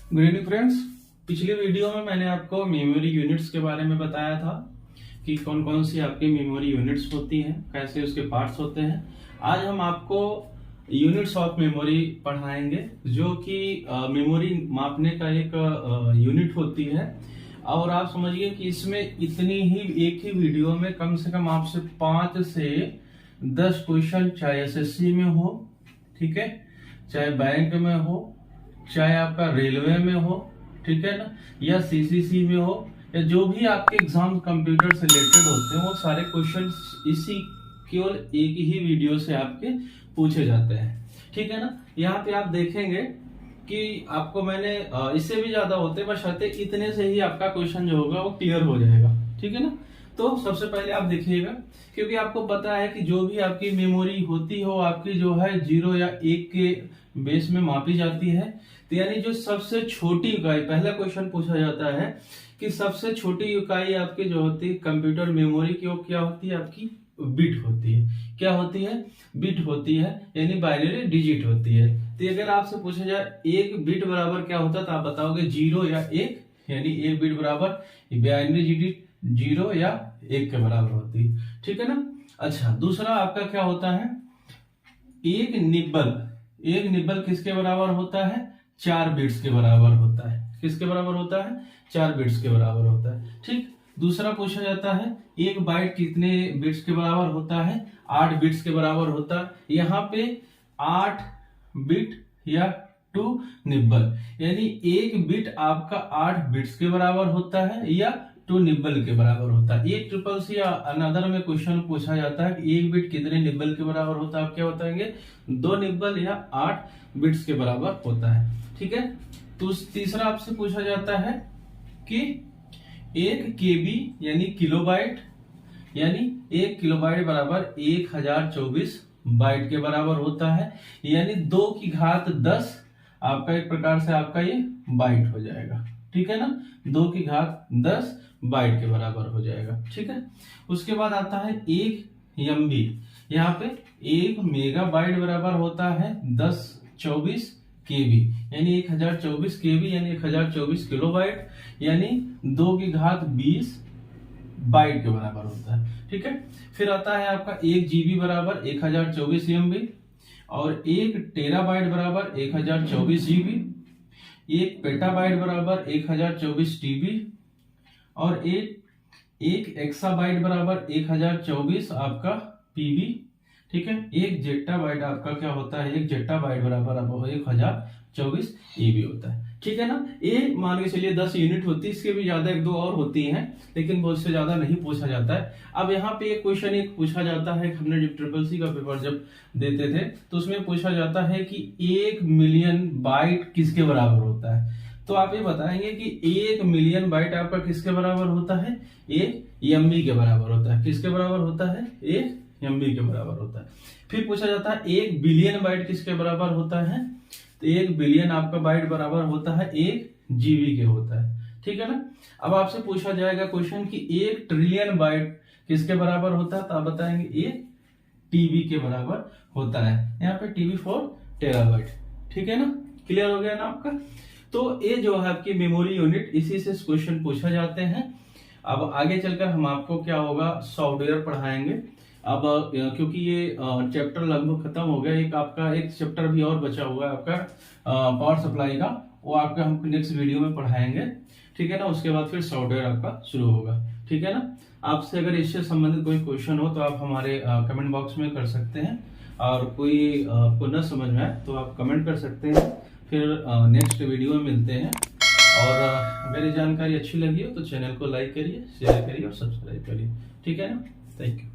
Good evening friends. पिछले video में मैंने आपको मेमोरी यूनिट्स के बारे में बताया था कि कौन कौन सी आपकी मेमोरी यूनिट्स होती हैं, कैसे उसके पार्ट्स होते हैं। आज हम आपको यूनिट्स ऑफ मेमोरी पढ़ाएंगे, जो कि मेमोरी मापने का एक यूनिट होती है। और आप समझिए कि इसमें इतनी ही एक ही वीडियो में कम से कम आपसे 5 से 10 क्वेश्चन, चाहे एसएससी में हो, ठीक है, चाहे बैंक में हो, चाहे आपका रेलवे में हो, ठीक है ना, या सीसीसी में हो, या जो भी आपके एग्जाम कंप्यूटर से रिलेटेड होते हैं, वो सारे क्वेश्चन इसी केवल एक ही वीडियो से आपके पूछे जाते हैं, ठीक है ना। यहाँ पे आप देखेंगे कि आपको मैंने इससे भी ज्यादा होते, बशर्ते इतने से ही आपका क्वेश्चन जो होगा वो क्लियर हो जाएगा, ठीक है ना। तो सबसे पहले आप देखिएगा, क्योंकि आपको पता है कि जो भी आपकी मेमोरी होती हो, आपकी जो है 0 या 1 के बेस में मापी जाती है। तो यानी जो सबसे छोटी इकाई, पहला क्वेश्चन पूछा जाता है कि सबसे छोटी इकाई आपकी जो होती है कंप्यूटर मेमोरी की, वो क्या होती है? आपकी बिट होती है। क्या होती है? बिट होती है, यानी बाइनरी डिजिट होती है। तो अगर आपसे पूछा जाए एक बिट बराबर क्या होता है, तो आप बताओगे 0 या 1, यानी एक बिट बराबर बाइनरी डिजिट 0 या 1 के बराबर होती है, ठीक है ना। अच्छा, दूसरा आपका क्या होता है? एक निब्बल। एक निब्बल किसके बराबर होता है? 4 बिट्स के बराबर होता है। किसके बराबर होता है? 4 बिट्स के बराबर होता है, ठीक। दूसरा पूछा जाता है एक बाइट कितने बिट्स के बराबर होता है? 8 बिट्स के बराबर होता है। यहाँ पे 8 बिट या 2 निब्बल, यानी एक बिट आपका 8 बिट्स के बराबर होता है या 2 निब्बल के बराबर होता है। एक ट्रिपल सी या अनदर में क्वेश्चन पूछा जाता है कि एक बिट कितने निब्बल के बराबर होता है, आप क्या बताएंगे? 2 निब्बल या 8 बिट्स के बराबर होता है, ठीक है। तो तीसरा आपसे पूछा जाता है कि एक केबी यानी किलोबाइट, यानी 1 किलोबाइट बराबर 1024 बाइट के बराबर होता है, यानी 2 की घात 10 आपका एक प्रकार से आपका ये बाइट हो जाएगा, ठीक है ना। 2 की घात 10 बाइट के बराबर हो जाएगा, ठीक है। उसके बाद आता है एक एमबी। यहाँ पे 1 मेगाबाइट बराबर होता है 1024 केबी, यानी 1024 केबी यानी 1024 किलोबाइट, यानी 2 की घात 20 बाइट के बराबर होता है, ठीक है। फिर आता है आपका 1 जीबी बराबर 1024 एमबी, और 1 टेराबाइट बराबर 1024 जीबी, 1 पेटाबाइट बराबर 1024 टीबी, और एक एक्साबाइट बराबर 1024 आपका पीबी, ठीक है। 1 जेट्टाबाइट आपका क्या होता है? 1 जेट्टाबाइट बराबर आपको 1024 ईबी होता है, ठीक है ना। ये मान के चलिए 10 यूनिट होती है, इसके भी ज्यादा 1-2 और होती हैं, लेकिन बहुत से ज्यादा नहीं पूछा जाता है। अब यहाँ पे एक क्वेश्चन एक पूछा जाता है, हमने जब ट्रिपल सी का पेपर जब देते थे तो उसमें पूछा जाता है कि 1 मिलियन बाइट किसके बराबर होता है। तो आप ये बताएंगे कि 1 मिलियन बाइट आपका किसके बराबर होता है? 1 एमबी के बराबर होता है। किसके बराबर होता है? 1 एमबी के बराबर होता है। फिर पूछा जाता है 1 बिलियन बाइट किसके बराबर होता है? तो 1 बिलियन आपका बाइट बराबर होता है 1 जीबी के होता है, ठीक है ना। अब आपसे पूछा जाएगा क्वेश्चन कि 1 ट्रिलियन बाइट किसके बराबर होता है, तो आप बताएंगे 1 टीबी के बराबर होता है। यहाँ पे टीबी फॉर टेराबाइट, ठीक है ना। क्लियर हो गया ना आपका? तो ये जो है आपकी मेमोरी यूनिट, इसी से क्वेश्चन पूछा जाते हैं। अब आगे चलकर हम आपको क्या होगा, सॉफ्टवेयर पढ़ाएंगे। अब क्योंकि ये चैप्टर लगभग खत्म हो गया, एक आपका एक चैप्टर भी और बचा हुआ है आपका पावर सप्लाई का, वो आपका हम नेक्स्ट वीडियो में पढ़ाएंगे, ठीक है ना। उसके बाद फिर सॉफ्टवेयर आपका शुरू होगा, ठीक है ना। आपसे अगर इससे संबंधित कोई क्वेश्चन हो तो आप हमारे कमेंट बॉक्स में कर सकते हैं, और कोई आपको न समझ में आए तो आप कमेंट कर सकते हैं। फिर नेक्स्ट वीडियो में मिलते हैं। और अगर ये जानकारी अच्छी लगी हो तो चैनल को लाइक करिए, शेयर करिए और सब्सक्राइब करिए, ठीक है ना। Thank you.